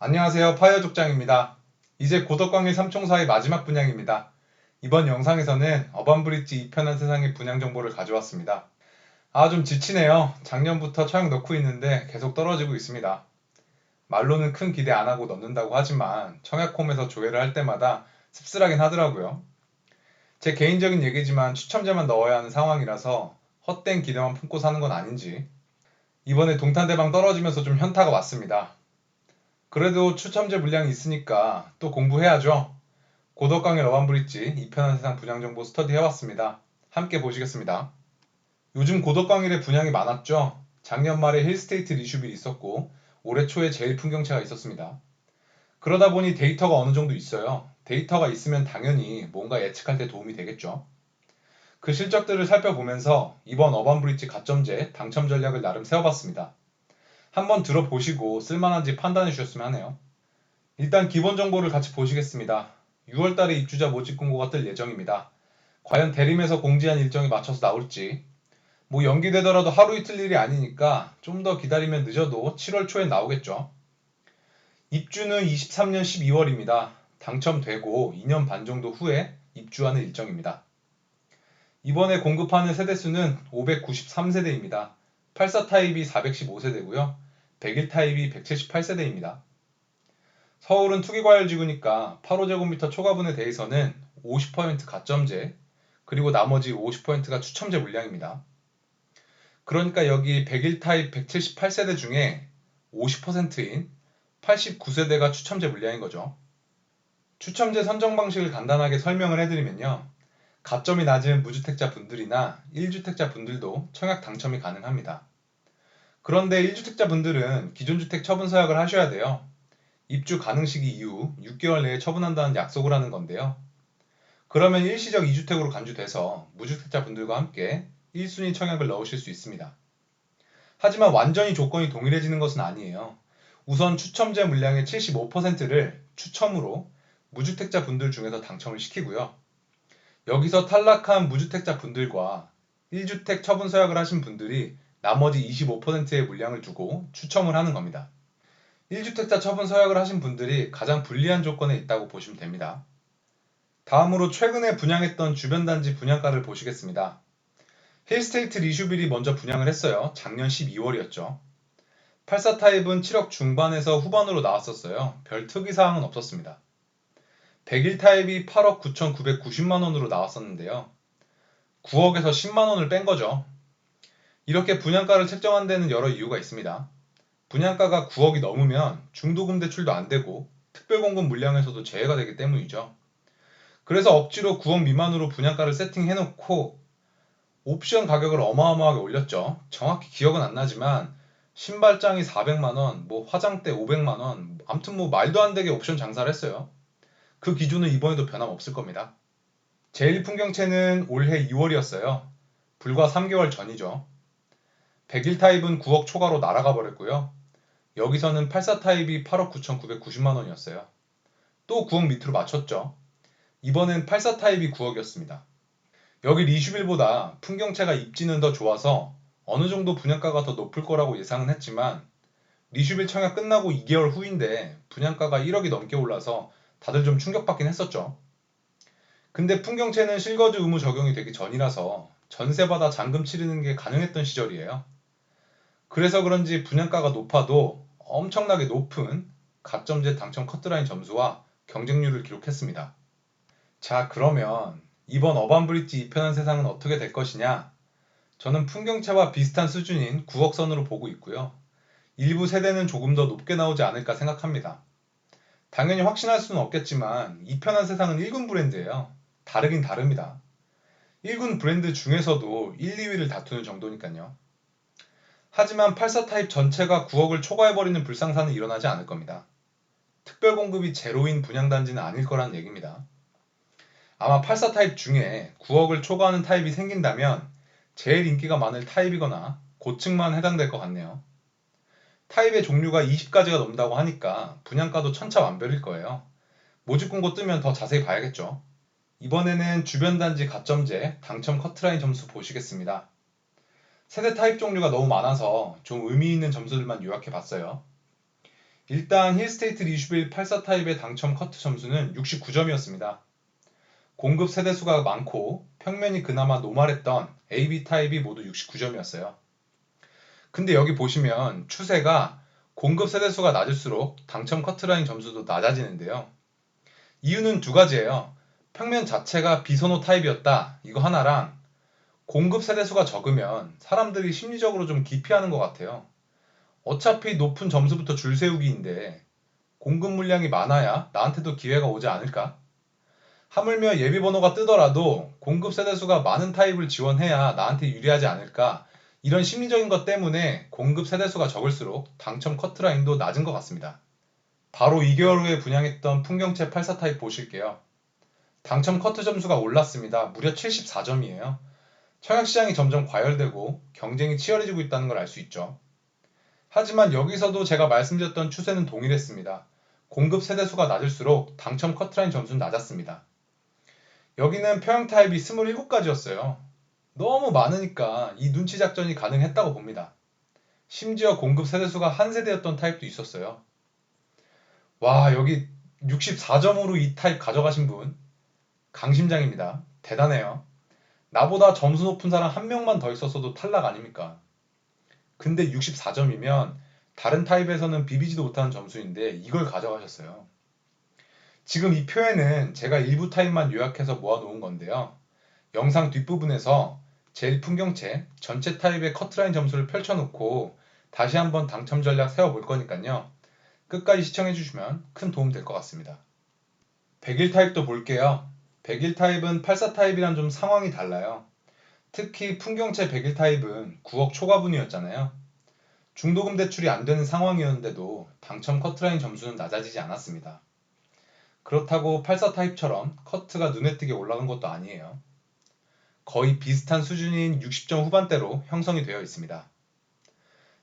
안녕하세요. 파이어족장입니다. 이제 고덕광일 삼총사의 마지막 분양입니다. 이번 영상에서는 어반브릿지 2편한 세상의 분양 정보를 가져왔습니다. 좀 지치네요. 작년부터 청약 넣고 있는데 계속 떨어지고 있습니다. 말로는 큰 기대 안 하고 넣는다고 하지만 청약홈에서 조회를 할 때마다 씁쓸하긴 하더라고요. 제 개인적인 얘기지만 추첨제만 넣어야 하는 상황이라서 헛된 기대만 품고 사는 건 아닌지 이번에 동탄대방 떨어지면서 좀 현타가 왔습니다. 그래도 추첨제 물량이 있으니까 또 공부해야죠. 고덕강의 어반브릿지 2편한 세상 분양정보 스터디 해왔습니다. 함께 보시겠습니다. 요즘 고덕강일에 분양이 많았죠. 작년 말에 힐스테이트 리슈빌이 있었고 올해 초에 제일 풍경차가 있었습니다. 그러다 보니 데이터가 어느 정도 있어요. 데이터가 있으면 당연히 뭔가 예측할 때 도움이 되겠죠. 그 실적들을 살펴보면서 이번 어반브릿지 가점제 당첨 전략을 나름 세워봤습니다. 한번 들어보시고 쓸만한지 판단해 주셨으면 하네요. 일단 기본 정보를 같이 보시겠습니다. 6월달에 입주자 모집 공고가 뜰 예정입니다. 과연 대림에서 공지한 일정에 맞춰서 나올지 연기되더라도 하루 이틀 일이 아니니까 좀 더 기다리면 늦어도 7월 초에 나오겠죠. 입주는 23년 12월입니다. 당첨되고 2년 반 정도 후에 입주하는 일정입니다. 이번에 공급하는 세대수는 593세대입니다. 84 타입이 415세대고요. 101 타입이 178세대입니다. 서울은 투기과열지구니까 8호제곱미터 초과분에 대해서는 50% 가점제, 그리고 나머지 50%가 추첨제 물량입니다. 그러니까 여기 101 타입 178세대 중에 50%인 89세대가 추첨제 물량인 거죠. 추첨제 선정 방식을 간단하게 설명을 해드리면요. 가점이 낮은 무주택자 분들이나 1주택자 분들도 청약 당첨이 가능합니다. 그런데 1주택자 분들은 기존 주택 처분 서약을 하셔야 돼요. 입주 가능 시기 이후 6개월 내에 처분한다는 약속을 하는 건데요. 그러면 일시적 2주택으로 간주돼서 무주택자 분들과 함께 1순위 청약을 넣으실 수 있습니다. 하지만 완전히 조건이 동일해지는 것은 아니에요. 우선 추첨제 물량의 75%를 추첨으로 무주택자 분들 중에서 당첨을 시키고요. 여기서 탈락한 무주택자 분들과 1주택 처분 서약을 하신 분들이 나머지 25%의 물량을 두고 추첨을 하는 겁니다. 1주택자 처분 서약을 하신 분들이 가장 불리한 조건에 있다고 보시면 됩니다. 다음으로 최근에 분양했던 주변 단지 분양가를 보시겠습니다. 힐스테이트 리슈빌이 먼저 분양을 했어요. 작년 12월이었죠. 84 타입은 7억 중반에서 후반으로 나왔었어요. 별 특이사항은 없었습니다. 101 타입이 8억 9,990만원으로 나왔었는데요. 9억에서 10만원을 뺀 거죠. 이렇게 분양가를 책정한 데는 여러 이유가 있습니다. 분양가가 9억이 넘으면 중도금 대출도 안 되고 특별공급 물량에서도 제외가 되기 때문이죠. 그래서 억지로 9억 미만으로 분양가를 세팅해놓고 옵션 가격을 어마어마하게 올렸죠. 정확히 기억은 안 나지만 신발장이 400만원, 화장대 500만원, 아무튼 말도 안 되게 옵션 장사를 했어요. 그 기준은 이번에도 변함없을 겁니다. 제1풍경채는 올해 2월이었어요. 불과 3개월 전이죠. 101 타입은 9억 초과로 날아가 버렸고요. 여기서는 84 타입이 8억 9,990만원이었어요. 또 9억 밑으로 맞췄죠. 이번엔 84 타입이 9억이었습니다. 여기 리슈빌보다 풍경채가 입지는 더 좋아서 어느 정도 분양가가 더 높을 거라고 예상은 했지만 리슈빌 청약 끝나고 2개월 후인데 분양가가 1억이 넘게 올라서 다들 좀 충격받긴 했었죠. 근데 풍경채는 실거주 의무 적용이 되기 전이라서 전세받아 잔금 치르는 게 가능했던 시절이에요. 그래서 그런지 분양가가 높아도 엄청나게 높은 가점제 당첨 커트라인 점수와 경쟁률을 기록했습니다. 자, 그러면 이번 어반브릿지 2편한 세상은 어떻게 될 것이냐? 저는 풍경차와 비슷한 수준인 9억 선으로 보고 있고요. 일부 세대는 조금 더 높게 나오지 않을까 생각합니다. 당연히 확신할 수는 없겠지만 2편한 세상은 1군 브랜드예요. 다르긴 다릅니다. 1군 브랜드 중에서도 1, 2위를 다투는 정도니까요. 하지만 84 타입 전체가 9억을 초과해버리는 불상사는 일어나지 않을 겁니다. 특별 공급이 제로인 분양단지는 아닐 거라는 얘기입니다. 아마 84 타입 중에 9억을 초과하는 타입이 생긴다면 제일 인기가 많을 타입이거나 고층만 해당될 것 같네요. 타입의 종류가 20가지가 넘는다고 하니까 분양가도 천차만별일 거예요. 모집 공고 뜨면 더 자세히 봐야겠죠. 이번에는 주변 단지 가점제, 당첨 커트라인 점수 보시겠습니다. 세대 타입 종류가 너무 많아서 좀 의미 있는 점수들만 요약해 봤어요. 일단 힐스테이트 리슈빌 84 타입의 당첨 커트 점수는 69점이었습니다. 공급 세대수가 많고 평면이 그나마 노멀했던 AB 타입이 모두 69점이었어요. 근데 여기 보시면 추세가 공급 세대수가 낮을수록 당첨 커트라인 점수도 낮아지는데요. 이유는 두 가지예요. 평면 자체가 비선호 타입이었다. 이거 하나랑 공급 세대수가 적으면 사람들이 심리적으로 좀 기피하는 것 같아요. 어차피 높은 점수부터 줄 세우기인데 공급 물량이 많아야 나한테도 기회가 오지 않을까? 하물며 예비번호가 뜨더라도 공급 세대수가 많은 타입을 지원해야 나한테 유리하지 않을까? 이런 심리적인 것 때문에 공급 세대수가 적을수록 당첨 커트라인도 낮은 것 같습니다. 바로 2개월 후에 분양했던 풍경채 84 타입 보실게요. 당첨 커트 점수가 올랐습니다. 무려 74점이에요. 청약시장이 점점 과열되고 경쟁이 치열해지고 있다는 걸 알 수 있죠. 하지만 여기서도 제가 말씀드렸던 추세는 동일했습니다. 공급 세대수가 낮을수록 당첨 커트라인 점수는 낮았습니다. 여기는 평형 타입이 27가지였어요. 너무 많으니까 이 눈치 작전이 가능했다고 봅니다. 심지어 공급 세대수가 한 세대였던 타입도 있었어요. 와, 여기 64점으로 이 타입 가져가신 분 강심장입니다. 대단해요. 나보다 점수 높은 사람 한 명만 더 있었어도 탈락 아닙니까? 근데 64점이면 다른 타입에서는 비비지도 못하는 점수인데 이걸 가져가셨어요. 지금 이 표에는 제가 일부 타입만 요약해서 모아놓은 건데요. 영상 뒷부분에서 제일 풍경채 전체 타입의 커트라인 점수를 펼쳐놓고 다시 한번 당첨 전략 세워볼 거니까요. 끝까지 시청해주시면 큰 도움 될 것 같습니다. 101 타입도 볼게요. 101 타입은 84 타입이랑 좀 상황이 달라요. 특히 풍경채 101 타입은 9억 초과분이었잖아요. 중도금 대출이 안 되는 상황이었는데도 당첨 커트라인 점수는 낮아지지 않았습니다. 그렇다고 84 타입처럼 커트가 눈에 띄게 올라간 것도 아니에요. 거의 비슷한 수준인 60점 후반대로 형성이 되어 있습니다.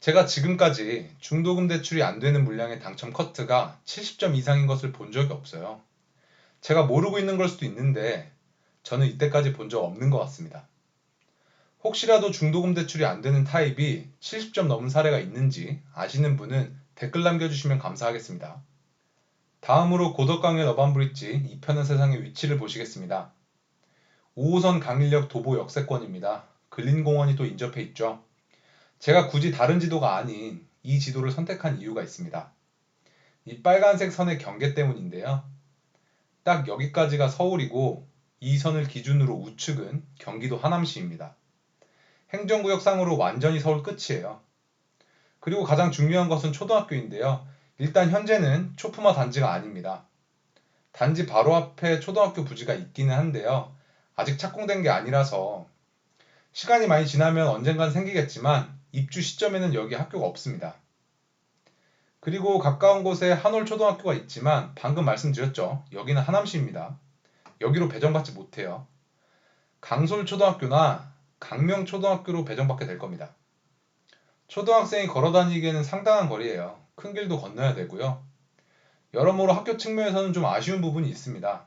제가 지금까지 중도금 대출이 안 되는 물량의 당첨 커트가 70점 이상인 것을 본 적이 없어요. 제가 모르고 있는 걸 수도 있는데 저는 이때까지 본 적 없는 것 같습니다. 혹시라도 중도금 대출이 안 되는 타입이 70점 넘은 사례가 있는지 아시는 분은 댓글 남겨주시면 감사하겠습니다. 다음으로 고덕강연 어반브릿지 2편은 세상의 위치를 보시겠습니다. 5호선 강일역 도보 역세권입니다. 근린공원이 또 인접해 있죠. 제가 굳이 다른 지도가 아닌 이 지도를 선택한 이유가 있습니다. 이 빨간색 선의 경계 때문인데요. 딱 여기까지가 서울이고 이 선을 기준으로 우측은 경기도 하남시입니다. 행정구역상으로 완전히 서울 끝이에요. 그리고 가장 중요한 것은 초등학교인데요. 일단 현재는 초품화 단지가 아닙니다. 단지 바로 앞에 초등학교 부지가 있기는 한데요. 아직 착공된 게 아니라서 시간이 많이 지나면 언젠간 생기겠지만 입주 시점에는 여기 학교가 없습니다. 그리고 가까운 곳에 한올초등학교가 있지만 방금 말씀드렸죠. 여기는 하남시입니다. 여기로 배정받지 못해요. 강솔초등학교나 강명초등학교로 배정받게 될 겁니다. 초등학생이 걸어다니기에는 상당한 거리예요. 큰 길도 건너야 되고요. 여러모로 학교 측면에서는 좀 아쉬운 부분이 있습니다.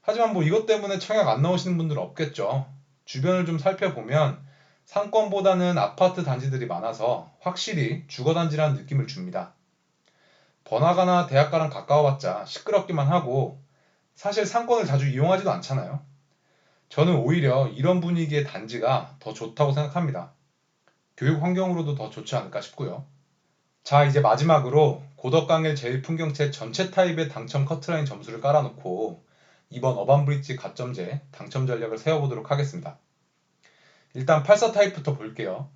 하지만 뭐 이것 때문에 청약 안 나오시는 분들은 없겠죠. 주변을 좀 살펴보면 상권보다는 아파트 단지들이 많아서 확실히 주거단지라는 느낌을 줍니다. 번화가나 대학가랑 가까워봤자 시끄럽기만 하고 사실 상권을 자주 이용하지도 않잖아요. 저는 오히려 이런 분위기의 단지가 더 좋다고 생각합니다. 교육 환경으로도 더 좋지 않을까 싶고요. 자, 이제 마지막으로 고덕강일 제일풍경채 전체 타입의 당첨 커트라인 점수를 깔아놓고 이번 어반브릿지 가점제 당첨 전략을 세워보도록 하겠습니다. 일단 84 타입부터 볼게요.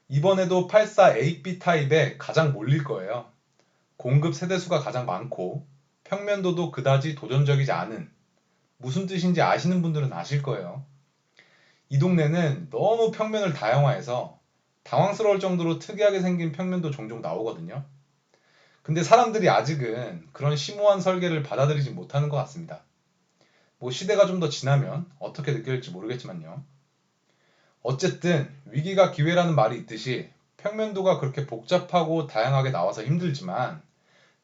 이번에도 84 AB 타입에 가장 몰릴 거예요. 공급 세대수가 가장 많고 평면도도 그다지 도전적이지 않은, 무슨 뜻인지 아시는 분들은 아실 거예요. 이 동네는 너무 평면을 다양화해서 당황스러울 정도로 특이하게 생긴 평면도 종종 나오거든요. 근데 사람들이 아직은 그런 심오한 설계를 받아들이지 못하는 것 같습니다. 뭐 시대가 좀 더 지나면 어떻게 느낄지 모르겠지만요. 어쨌든 위기가 기회라는 말이 있듯이 평면도가 그렇게 복잡하고 다양하게 나와서 힘들지만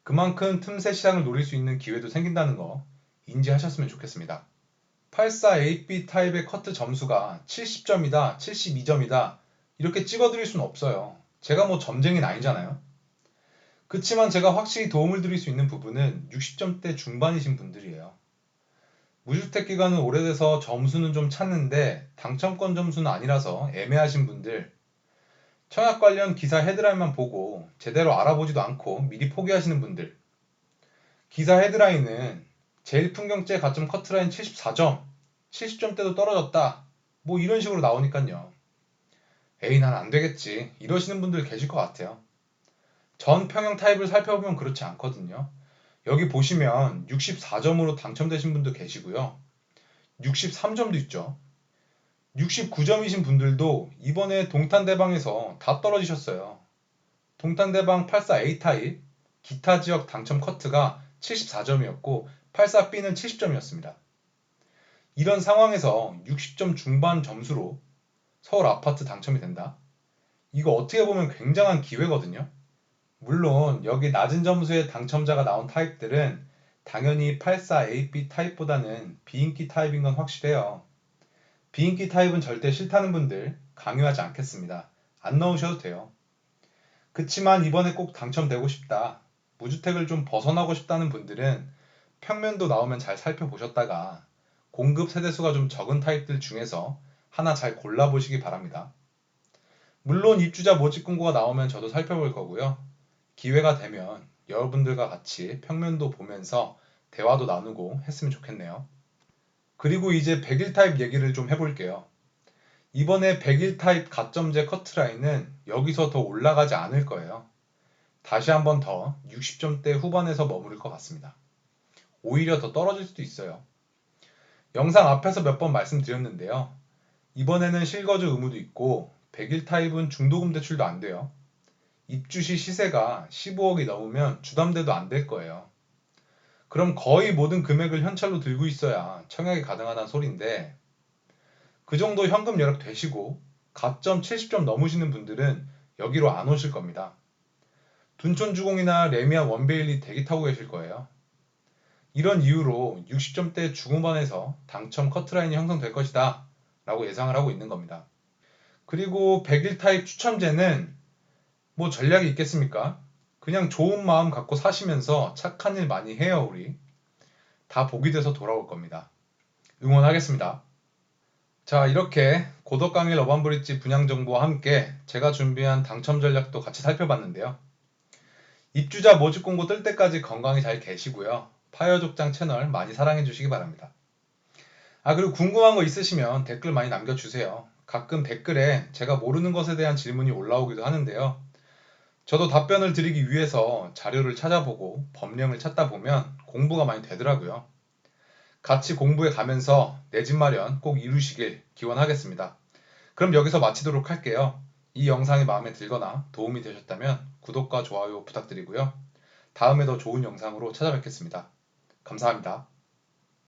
그만큼 틈새 시장을 노릴 수 있는 기회도 생긴다는 거 인지하셨으면 좋겠습니다. 84AB 타입의 커트 점수가 70점이다, 72점이다 이렇게 찍어드릴 수는 없어요. 제가 뭐 점쟁이는 아니잖아요. 그치만 제가 확실히 도움을 드릴 수 있는 부분은 60점대 중반이신 분들이에요. 무주택 기간은 오래돼서 점수는 좀 찼는데 당첨권 점수는 아니라서 애매하신 분들, 청약 관련 기사 헤드라인만 보고 제대로 알아보지도 않고 미리 포기하시는 분들, 기사 헤드라인은 제일 풍경제 가점 커트라인 74점, 70점대도 떨어졌다. 뭐 이런 식으로 나오니까요. 에이, 난 안 되겠지. 이러시는 분들 계실 것 같아요. 전 평형 타입을 살펴보면 그렇지 않거든요. 여기 보시면 64점으로 당첨되신 분도 계시고요. 63점도 있죠. 69점이신 분들도 이번에 동탄대방에서 다 떨어지셨어요. 동탄대방 84A 타입, 기타 지역 당첨 커트가 74점이었고 84B는 70점이었습니다. 이런 상황에서 60점 중반 점수로 서울 아파트 당첨이 된다? 이거 어떻게 보면 굉장한 기회거든요. 물론 여기 낮은 점수의 당첨자가 나온 타입들은 당연히 84AB 타입보다는 비인기 타입인 건 확실해요. 비인기 타입은 절대 싫다는 분들 강요하지 않겠습니다. 안 넣으셔도 돼요. 그치만 이번에 꼭 당첨되고 싶다, 무주택을 좀 벗어나고 싶다는 분들은 평면도 나오면 잘 살펴보셨다가 공급 세대수가 좀 적은 타입들 중에서 하나 잘 골라보시기 바랍니다. 물론 입주자 모집 공고가 나오면 저도 살펴볼 거고요. 기회가 되면 여러분들과 같이 평면도 보면서 대화도 나누고 했으면 좋겠네요. 그리고 이제 101 타입 얘기를 좀 해볼게요. 이번에 101 타입 가점제 커트라인은 여기서 더 올라가지 않을 거예요. 다시 한번 더 60점대 후반에서 머무를 것 같습니다. 오히려 더 떨어질 수도 있어요. 영상 앞에서 몇 번 말씀드렸는데요. 이번에는 실거주 의무도 있고 101 타입은 중도금 대출도 안 돼요. 입주 시 시세가 15억이 넘으면 주담대도 안 될 거예요. 그럼 거의 모든 금액을 현찰로 들고 있어야 청약이 가능하다는 소린데, 그 정도 현금 여력 되시고 가점 70점 넘으시는 분들은 여기로 안 오실 겁니다. 둔촌주공이나 레미안 원베일리 대기 타고 계실 거예요. 이런 이유로 60점대 중후반에서 당첨 커트라인이 형성될 것이다 라고 예상을 하고 있는 겁니다. 그리고 101 타입 추첨제는 뭐 전략이 있겠습니까? 그냥 좋은 마음 갖고 사시면서 착한 일 많이 해요, 우리. 다 복이 돼서 돌아올 겁니다. 응원하겠습니다. 자, 이렇게 고덕강일 어반브릿지 분양 정보와 함께 제가 준비한 당첨 전략도 같이 살펴봤는데요. 입주자 모집 공고 뜰 때까지 건강히 잘 계시고요. 파여족장 채널 많이 사랑해 주시기 바랍니다. 그리고 궁금한 거 있으시면 댓글 많이 남겨주세요. 가끔 댓글에 제가 모르는 것에 대한 질문이 올라오기도 하는데요. 저도 답변을 드리기 위해서 자료를 찾아보고 법령을 찾다 보면 공부가 많이 되더라고요. 같이 공부해 가면서 내 집 마련 꼭 이루시길 기원하겠습니다. 그럼 여기서 마치도록 할게요. 이 영상이 마음에 들거나 도움이 되셨다면 구독과 좋아요 부탁드리고요. 다음에 더 좋은 영상으로 찾아뵙겠습니다. 감사합니다.